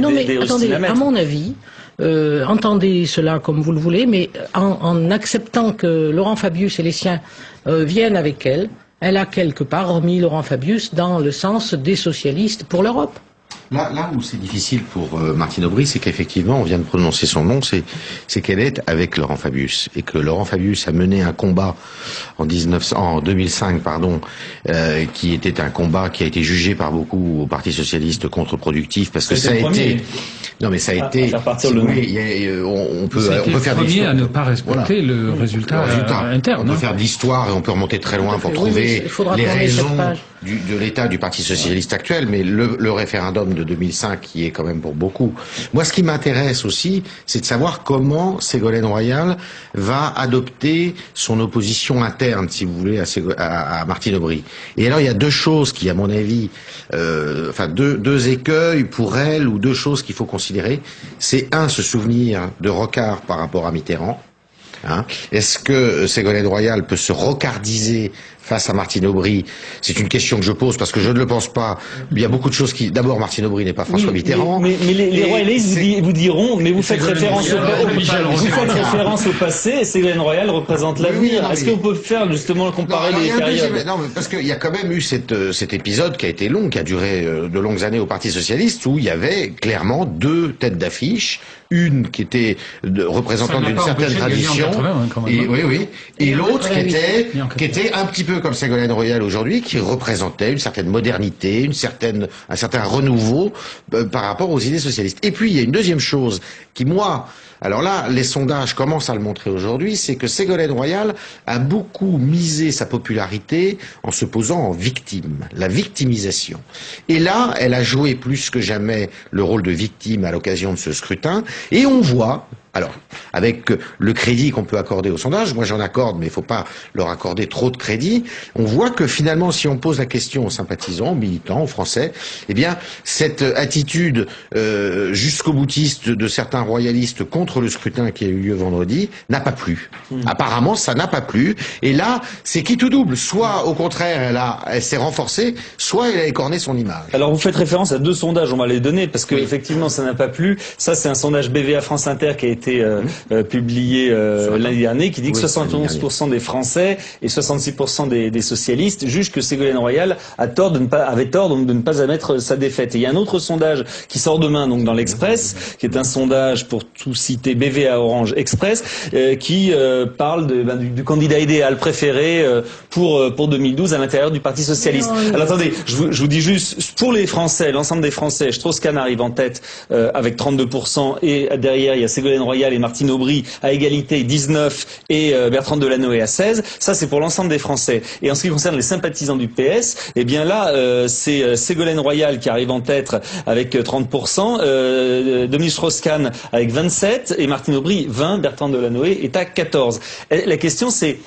Non mais attendez, à mon avis, entendez cela comme vous le voulez, mais en acceptant que Laurent Fabius et les siens viennent avec elle, elle a quelque part remis Laurent Fabius dans le sens des socialistes pour l'Europe. Là où c'est difficile pour Martine Aubry, c'est qu'effectivement, on vient de prononcer son nom, c'est qu'elle est avec Laurent Fabius. Et que Laurent Fabius a mené un combat en 2005, qui était un combat qui a été jugé par beaucoup au Parti Socialiste contre-productif, parce que ça a été Non, mais ça a été. Faire partir si le vous voulez, on peut faire des histoires. à ne pas respecter le résultat interne. On peut faire de l'histoire et on peut remonter très loin pour trouver les raisons de l'état du Parti socialiste actuel, mais le référendum de 2005 qui est quand même pour beaucoup. Moi, ce qui m'intéresse aussi, c'est de savoir comment Ségolène Royal va adopter son opposition interne, si vous voulez, à Martine Aubry. Et alors, il y a deux choses qui, à mon avis, deux écueils pour elle, ou deux choses qu'il faut considérer. C'est se souvenir de Rocard par rapport à Mitterrand. Est-ce que Ségolène Royal peut se rocardiser face à Martine Aubry? C'est une question que je pose parce que je ne le pense pas. Il y a beaucoup de choses qui... D'abord, Martine Aubry n'est pas François Mitterrand. Mais les royalistes vous diront, mais vous faites référence au passé et Ségolène Royal représente l'avenir. Est-ce qu'on peut faire justement comparer les périodes? Non, parce qu'il y a quand même eu cet épisode qui a été long, qui a duré de longues années au Parti socialiste, où il y avait clairement deux têtes d'affiche. Une qui était représentante d'une certaine tradition, et l'autre qui était un petit peu comme Ségolène Royal aujourd'hui, qui représentait une certaine modernité, un certain renouveau par rapport aux idées socialistes. Et puis il y a une deuxième chose qui, alors là, les sondages commencent à le montrer aujourd'hui, c'est que Ségolène Royal a beaucoup misé sa popularité en se posant en victime, la victimisation. Et là, elle a joué plus que jamais le rôle de victime à l'occasion de ce scrutin, et on voit, alors, avec le crédit qu'on peut accorder aux sondages, moi j'en accorde, mais il ne faut pas leur accorder trop de crédit, on voit que finalement, si on pose la question aux sympathisants, aux militants, aux Français, eh bien, cette attitude jusqu'au boutiste de certains royalistes contre le scrutin qui a eu lieu vendredi n'a pas plu. Apparemment, ça n'a pas plu. Et là, c'est qui tout double. Soit, au contraire, elle s'est renforcée, soit elle a écorné son image. Alors, vous faites référence à deux sondages, on va les donner, parce que effectivement, ça n'a pas plu. Ça, c'est un sondage BVA France Inter qui a été publié lundi dernier, qui dit que 71% des Français et 66% des socialistes jugent que Ségolène Royal avait tort de ne pas admettre sa défaite. Et il y a un autre sondage qui sort demain, donc dans l'Express, qui est un sondage, pour tout citer, BVA Orange Express, qui parle du candidat idéal préféré pour 2012 à l'intérieur du Parti socialiste. Alors attendez, je vous dis juste, pour les Français, l'ensemble des Français, Strauss-Kahn arrive en tête avec 32%, et derrière il y a Ségolène Royal et Martine Aubry à égalité 19 et Bertrand Delanoë à 16. Ça, c'est pour l'ensemble des Français. Et en ce qui concerne les sympathisants du PS, eh bien là, c'est Ségolène Royal qui arrive en tête avec 30%, Dominique Strauss-Kahn avec 27 et Martine Aubry 20, Bertrand Delanoë est à 14. La question, c'est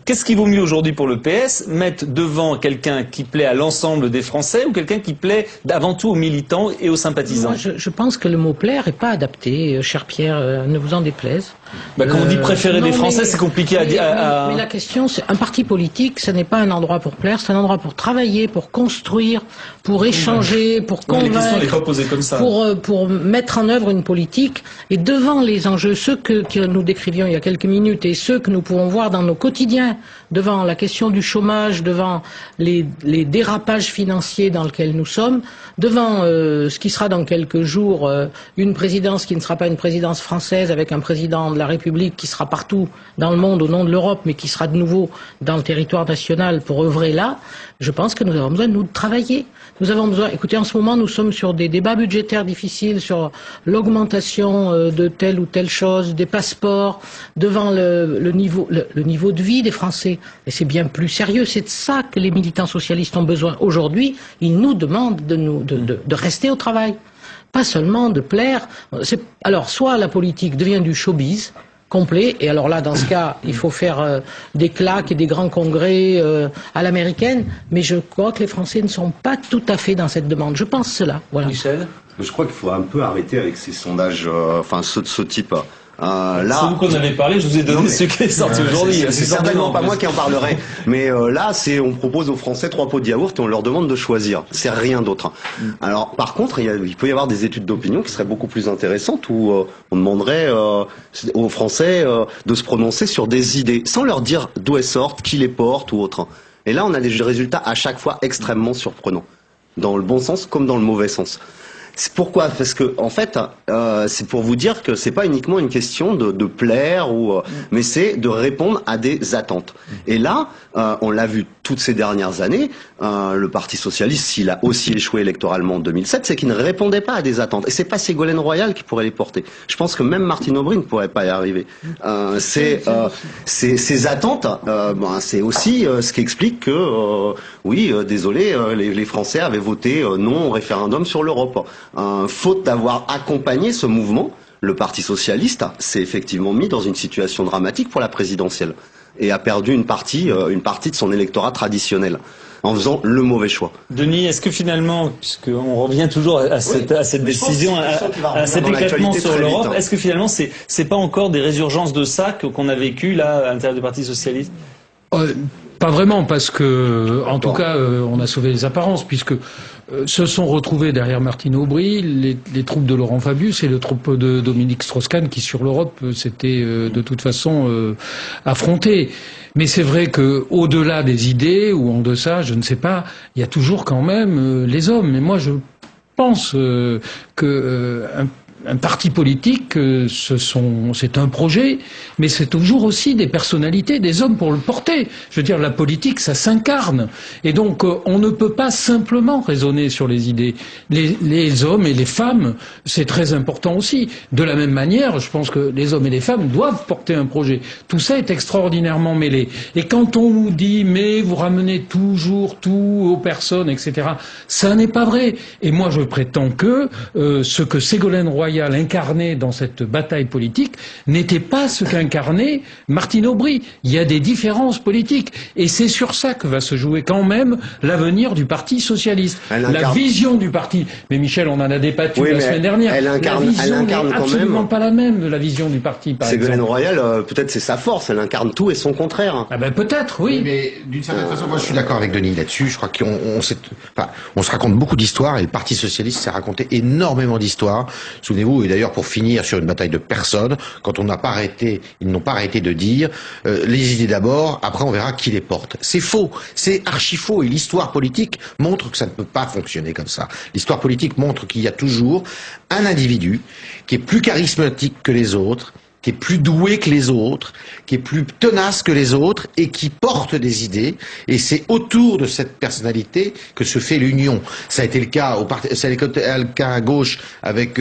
qu'est-ce qui vaut mieux aujourd'hui pour le PS, mettre devant quelqu'un qui plaît à l'ensemble des Français ou quelqu'un qui plaît avant tout aux militants et aux sympathisants? Moi, je pense que le mot plaire n'est pas adapté, cher Pierre, ne vous en déplaise. Quand on dit préférer des Français, c'est compliqué à... Mais la question, c'est un parti politique, ce n'est pas un endroit pour plaire, c'est un endroit pour travailler, pour construire, pour échanger, pour convaincre, les questions, on les pas posées comme ça. Pour mettre en œuvre une politique. Et devant les enjeux, ceux que nous décrivions il y a quelques minutes et ceux que nous pouvons voir dans nos quotidiens, devant la question du chômage, devant les dérapages financiers dans lesquels nous sommes, devant ce qui sera dans quelques jours une présidence qui ne sera pas une présidence française avec un président de la République qui sera partout dans le monde au nom de l'Europe, mais qui sera de nouveau dans le territoire national pour œuvrer là, je pense que nous avons besoin de nous travailler. Nous avons besoin, écoutez, en ce moment, nous sommes sur des débats budgétaires difficiles, sur l'augmentation de telle ou telle chose, des passeports, devant le niveau de vie des Français. Et c'est bien plus sérieux, c'est de ça que les militants socialistes ont besoin. Aujourd'hui, ils nous demandent de rester au travail. Pas seulement de plaire. Alors, soit la politique devient du showbiz complet, et alors là, dans ce cas, il faut faire des claques et des grands congrès à l'américaine, mais je crois que les Français ne sont pas tout à fait dans cette demande. Je pense cela. Voilà. Michel ? Je crois qu'il faut un peu arrêter avec ces sondages, ceux de ce type. C'est vous qu'on avait parlé, je vous ai donné ce qui est sorti aujourd'hui. C'est certainement pas moi qui en parlerai. Mais là, on propose aux Français 3 pots de yaourt et on leur demande de choisir. C'est rien d'autre. Alors, par contre, il peut y avoir des études d'opinion qui seraient beaucoup plus intéressantes où on demanderait aux Français de se prononcer sur des idées, sans leur dire d'où elles sortent, qui les porte ou autre. Et là, on a des résultats à chaque fois extrêmement surprenants, dans le bon sens comme dans le mauvais sens. C'est pourquoi? Parce que en fait, c'est pour vous dire que c'est pas uniquement une question de plaire mais c'est de répondre à des attentes. Et là, on l'a vu toutes ces dernières années, le Parti socialiste, s'il a aussi échoué électoralement en 2007, c'est qu'il ne répondait pas à des attentes. Et c'est pas Ségolène Royal qui pourrait les porter. Je pense que même Martine Aubry ne pourrait pas y arriver. Ces attentes, c'est aussi ce qui explique que, désolé, les Français avaient voté non au référendum sur l'Europe. Faute d'avoir accompagné ce mouvement, le Parti socialiste s'est effectivement mis dans une situation dramatique pour la présidentielle et a perdu une partie de son électorat traditionnel en faisant le mauvais choix. Denis, est-ce que finalement, puisqu'on revient toujours à cette décision, à cet éclatement sur l'Europe, est-ce que finalement c'est pas encore des résurgences de ça qu'on a vécu là à l'intérieur du Parti socialiste? Pas vraiment, parce que, en tout cas, on a sauvé les apparences, puisque se sont retrouvés derrière Martine Aubry les troupes de Laurent Fabius et les troupes de Dominique Strauss-Kahn, qui sur l'Europe s'étaient de toute façon affrontés. Mais c'est vrai que, au-delà des idées ou en deçà, je ne sais pas, il y a toujours quand même les hommes. Et moi, je pense que un parti politique, c'est un projet, mais c'est toujours aussi des personnalités, des hommes pour le porter. Je veux dire, la politique, ça s'incarne. Et donc, on ne peut pas simplement raisonner sur les idées. Les hommes et les femmes, c'est très important aussi. De la même manière, je pense que les hommes et les femmes doivent porter un projet. Tout ça est extraordinairement mêlé. Et quand on nous dit, mais vous ramenez toujours tout aux personnes, etc., ça n'est pas vrai. Et moi, je prétends que ce que Ségolène Royal incarné dans cette bataille politique n'était pas ce qu'incarnait Martine Aubry. Il y a des différences politiques et c'est sur ça que va se jouer quand même l'avenir du Parti socialiste. La vision du parti. Mais Michel, on en a débattu la semaine dernière. Elle incarne n'est absolument pas la même de la vision du parti. Ségolène Royal, peut-être c'est sa force. Elle incarne tout et son contraire. Ah ben peut-être, oui. Mais d'une certaine façon, moi je suis d'accord avec Denis là-dessus. Je crois qu'on se raconte beaucoup d'histoires et le Parti socialiste s'est raconté énormément d'histoires. Souvenez-vous. Et d'ailleurs, pour finir sur une bataille de personnes, quand on n'a pas arrêté, ils n'ont pas arrêté de dire les idées d'abord, après on verra qui les porte. C'est faux, c'est archi faux. Et l'histoire politique montre que ça ne peut pas fonctionner comme ça. L'histoire politique montre qu'il y a toujours un individu qui est plus charismatique que les autres, qui est plus doué que les autres, qui est plus tenace que les autres et qui porte des idées. Et c'est autour de cette personnalité que se fait l'union. Ça a été le cas à gauche avec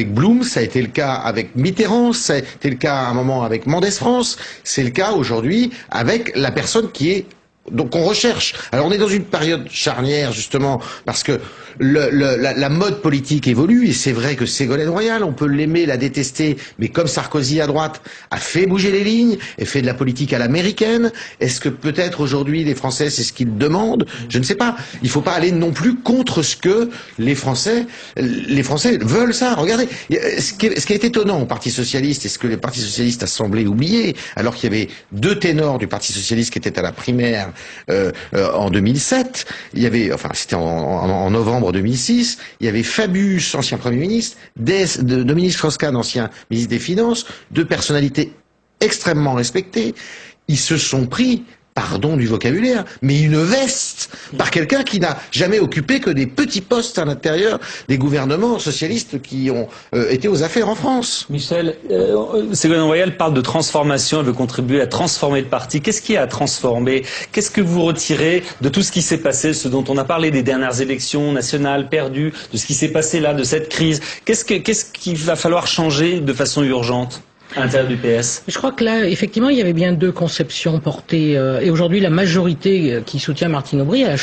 Blum, ça a été le cas avec Mitterrand, ça a été le cas à un moment avec Mendès France, c'est le cas aujourd'hui avec la personne qui est donc on recherche. Alors on est dans une période charnière justement parce que la mode politique évolue et c'est vrai que Ségolène Royal, on peut l'aimer, la détester, mais comme Sarkozy à droite a fait bouger les lignes et fait de la politique à l'américaine, est-ce que peut-être aujourd'hui les Français c'est ce qu'ils demandent? Je ne sais pas. Il ne faut pas aller non plus contre ce que les Français veulent ça. Regardez, ce qui est étonnant au Parti socialiste et ce que le Parti socialiste a semblé oublier, alors qu'il y avait deux ténors du Parti socialiste qui étaient à la primaire en 2007, il y avait, enfin c'était en novembre 2006, il y avait Fabius, ancien Premier ministre, Dominique Strauss-Kahn, ancien ministre des Finances, deux personnalités extrêmement respectées. Ils se sont pris, pardon du vocabulaire, mais une veste par quelqu'un qui n'a jamais occupé que des petits postes à l'intérieur des gouvernements socialistes qui ont été aux affaires en France. Michel, Ségolène Royal parle de transformation, elle veut contribuer à transformer le parti. Qu'est-ce qu'il y a à transformer? Qu'est-ce que vous retirez de tout ce qui s'est passé, ce dont on a parlé des dernières élections nationales perdues, de ce qui s'est passé là, de cette crise? Qu'est-ce qu'il va falloir changer de façon urgente à l'intérieur du PS? Je crois que là, effectivement, il y avait bien deux conceptions portées. Et aujourd'hui, la majorité qui soutient Martine Aubry, elle a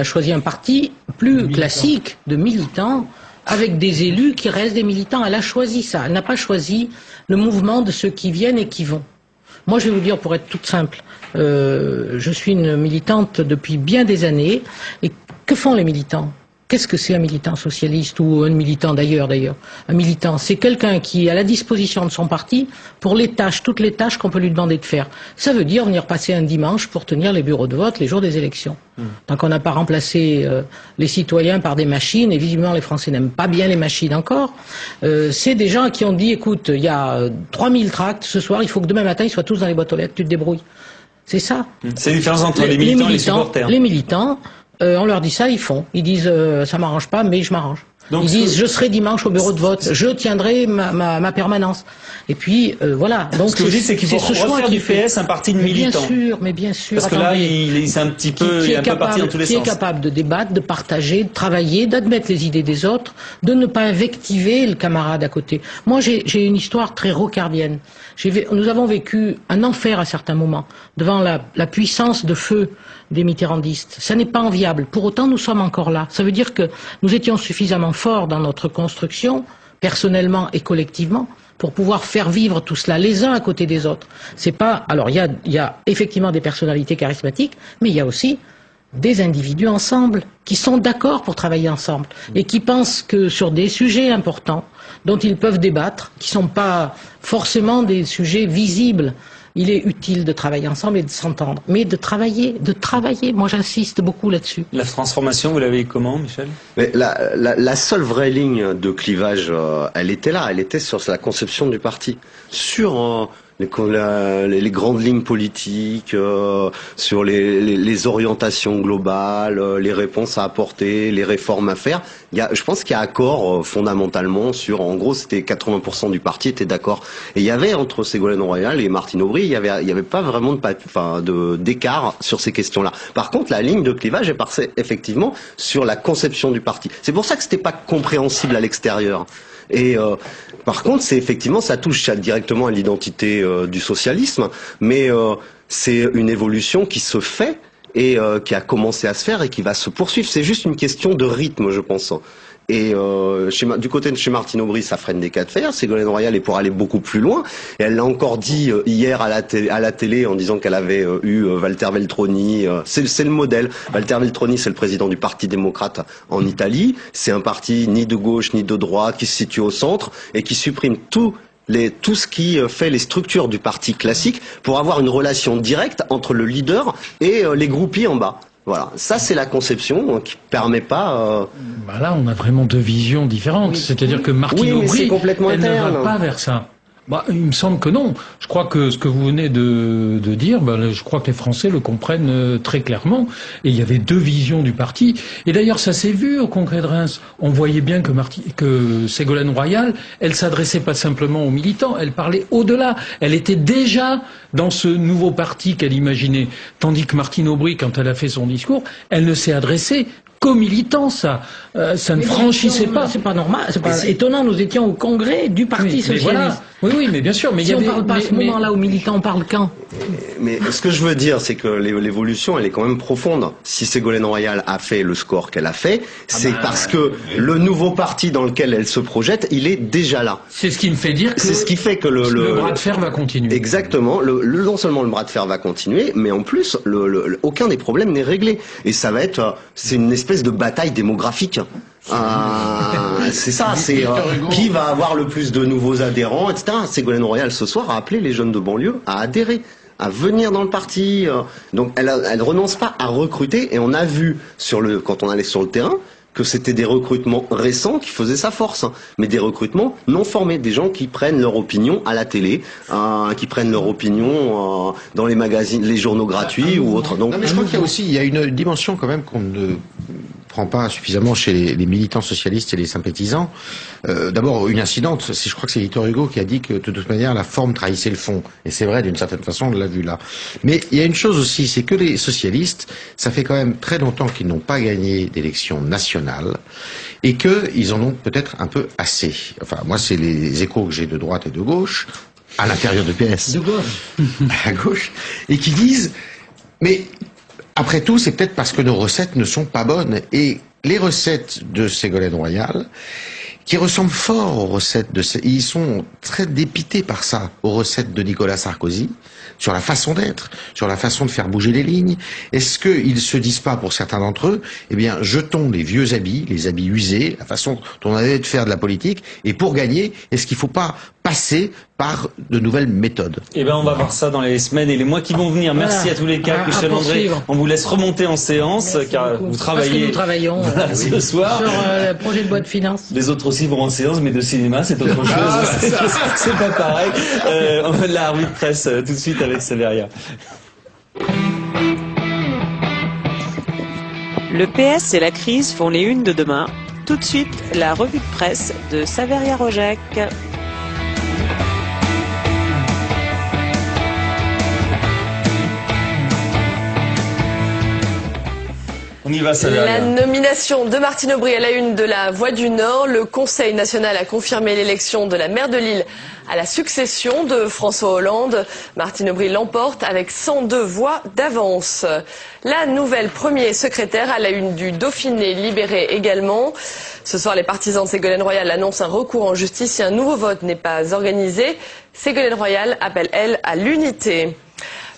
choisi un parti plus classique de militants, avec des élus qui restent des militants. Elle a choisi ça. Elle n'a pas choisi le mouvement de ceux qui viennent et qui vont. Moi, je vais vous dire, pour être toute simple, je suis une militante depuis bien des années. Et que font les militants? Qu'est-ce que c'est un militant socialiste ou un militant d'ailleurs? Un militant, c'est quelqu'un qui est à la disposition de son parti pour les tâches, toutes les tâches qu'on peut lui demander de faire. Ça veut dire venir passer un dimanche pour tenir les bureaux de vote les jours des élections. Tant qu'on n'a pas remplacé les citoyens par des machines, et visiblement les Français n'aiment pas bien les machines encore, c'est des gens qui ont dit, écoute, il y a 3000 tracts ce soir, il faut que demain matin ils soient tous dans les boîtes aux lettres, tu te débrouilles. C'est ça. C'est la différence entre les militants et les supporters. Les militants, on leur dit ça, ils font. Ils disent ça m'arrange pas, mais je m'arrange. Donc, ils disent je serai dimanche au bureau de vote, je tiendrai ma permanence. Et puis voilà. Donc ce que vous dites, c'est qu'il faut refaire du PS un parti de militants. Mais bien sûr. Parce que là, c'est un petit peu, il est un peu parti dans tous les sens. Qui est capable de débattre, de partager, de travailler, d'admettre les idées des autres, de ne pas invectiver le camarade à côté. Moi, j'ai une histoire très rocardienne. Nous avons vécu un enfer à certains moments devant la puissance de feu des mitterrandistes. Ça n'est pas enviable. Pour autant, nous sommes encore là. Ça veut dire que nous étions suffisamment forts dans notre construction, personnellement et collectivement, pour pouvoir faire vivre tout cela les uns à côté des autres. C'est pas. Alors, il y a effectivement des personnalités charismatiques, mais il y a aussi des individus ensemble qui sont d'accord pour travailler ensemble et qui pensent que sur des sujets importants dont ils peuvent débattre, qui sont pas forcément des sujets visibles, il est utile de travailler ensemble et de s'entendre. Mais de travailler. Moi, j'insiste beaucoup là-dessus. La transformation, vous l'avez comment, Michel? Mais la seule vraie ligne de clivage, elle était là. Elle était sur la conception du parti. Sur les grandes lignes politiques, sur les orientations globales, les réponses à apporter, les réformes à faire. Je pense qu'il y a accord fondamentalement sur, en gros, c'était 80% du parti était d'accord. Et il y avait entre Ségolène Royal et Martine Aubry, il y avait pas vraiment d'écart sur ces questions-là. Par contre, la ligne de clivage est passée effectivement sur la conception du parti. C'est pour ça que c'était pas compréhensible à l'extérieur. Et par contre, c'est effectivement, ça touche directement à l'identité du socialisme, mais c'est une évolution qui se fait et qui a commencé à se faire et qui va se poursuivre. C'est juste une question de rythme, je pense. Et du côté de chez Martine Aubry, ça freine des cas de fer. Ségolène Royal est pour aller beaucoup plus loin. Et elle l'a encore dit hier à la télé en disant qu'elle avait eu Walter Veltroni. C'est le modèle. Walter Veltroni, c'est le président du Parti démocrate en Italie. C'est un parti ni de gauche ni de droite qui se situe au centre et qui supprime tout ce qui fait les structures du parti classique pour avoir une relation directe entre le leader et les groupies en bas. Voilà, ça c'est la conception qui permet pas. Là, on a vraiment deux visions différentes. Oui. C'est-à-dire que Martine Aubry, elle ne va pas vers ça. Il me semble que non. Je crois que ce que vous venez de dire, je crois que les Français le comprennent très clairement. Et il y avait deux visions du parti. Et d'ailleurs, ça s'est vu au Congrès de Reims. On voyait bien que Ségolène Royal, elle s'adressait pas simplement aux militants, elle parlait au-delà. Elle était déjà dans ce nouveau parti qu'elle imaginait. Tandis que Martine Aubry, quand elle a fait son discours, elle ne s'est adressée qu'aux militants, ça ne franchissait pas. C'est pas normal, c'est pas étonnant. Nous étions au congrès du Parti socialiste. Voilà. Oui, mais bien sûr. Mais si on parle pas à ce moment-là aux militants, on parle quand? Mais ce que je veux dire, c'est que l'évolution, elle est quand même profonde. Si Ségolène Royal a fait le score qu'elle a fait, c'est parce que le nouveau parti dans lequel elle se projette, il est déjà là. C'est ce qui me fait dire que c'est ce qui fait que le bras de fer va continuer. Exactement. Non seulement le bras de fer va continuer, mais en plus, aucun des problèmes n'est réglé. Et ça va être, c'est une espèce de bataille démographique. C'est ça, c'est qui va avoir le plus de nouveaux adhérents, etc. Ségolène Royal ce soir a appelé les jeunes de banlieue à adhérer, à venir dans le parti. Donc elle renonce pas à recruter et on a vu quand on allait sur le terrain que c'était des recrutements récents qui faisaient sa force, mais des recrutements non formés, des gens qui prennent leur opinion à la télé, qui prennent leur opinion dans les magazines, les journaux gratuits ou autres. Donc, non, mais je crois qu'il y a une dimension quand même qu'on ne prend pas suffisamment chez les militants socialistes et les sympathisants. D'abord, une incidente, je crois que c'est Victor Hugo qui a dit que de toute manière la forme trahissait le fond. Et c'est vrai, d'une certaine façon, on l'a vu là. Mais il y a une chose aussi, c'est que les socialistes, ça fait quand même très longtemps qu'ils n'ont pas gagné d'élections nationales et qu'ils en ont peut-être un peu assez. Enfin, moi, c'est les échos que j'ai de droite et de gauche, à l'intérieur de PS. De gauche. À gauche. Et qui disent, mais après tout, c'est peut-être parce que nos recettes ne sont pas bonnes. Et les recettes de Ségolène Royal, qui ressemblent fort aux recettes ils sont très dépités par ça, aux recettes de Nicolas Sarkozy, sur la façon d'être, sur la façon de faire bouger les lignes. Est-ce qu'ils se disent pas, pour certains d'entre eux, eh bien, jetons les vieux habits, les habits usés, la façon dont on avait de faire de la politique, et pour gagner, est-ce qu'il faut pas passer par de nouvelles méthodes? Eh ben, on va voir ça dans les semaines et les mois qui vont venir. Merci à tous les quatre. Michel André, on vous laisse remonter en séance, car vous travaillez. Nous travaillons ce soir. Sur le projet de loi de finances. Les autres aussi vont en séance, mais de cinéma, c'est autre chose. C'est pas pareil. On va de la revue de presse tout de suite avec Séveria. Le PS et la crise font les unes de demain. Tout de suite, la revue de presse de Saveria Rojek. On y va, La nomination de Martine Aubry à la une de la Voix du Nord. Le Conseil national a confirmé l'élection de la maire de Lille à la succession de François Hollande. Martine Aubry l'emporte avec 102 voix d'avance. La nouvelle premier secrétaire à la une du Dauphiné libéré également. Ce soir, les partisans de Ségolène Royal annoncent un recours en justice si un nouveau vote n'est pas organisé. Ségolène Royal appelle, elle, à l'unité.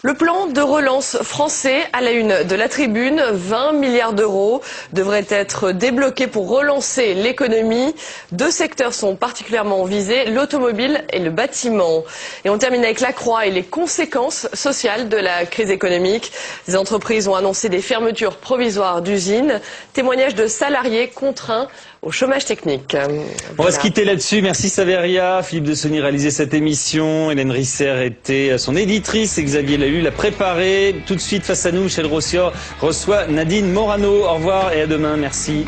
Le plan de relance français à la une de la Tribune, 20 milliards d'euros devraient être débloqués pour relancer l'économie. Deux secteurs sont particulièrement visés, l'automobile et le bâtiment. Et on termine avec la Croix et les conséquences sociales de la crise économique. Les entreprises ont annoncé des fermetures provisoires d'usines, témoignages de salariés contraints au chômage technique. On va se quitter là-dessus. Merci Saveria. Philippe de Sonny réalisait cette émission. Hélène Risser était son éditrice. Et Xavier Lalu l'a préparée. Tout de suite face à nous, Michel Rossior reçoit Nadine Morano. Au revoir et à demain. Merci.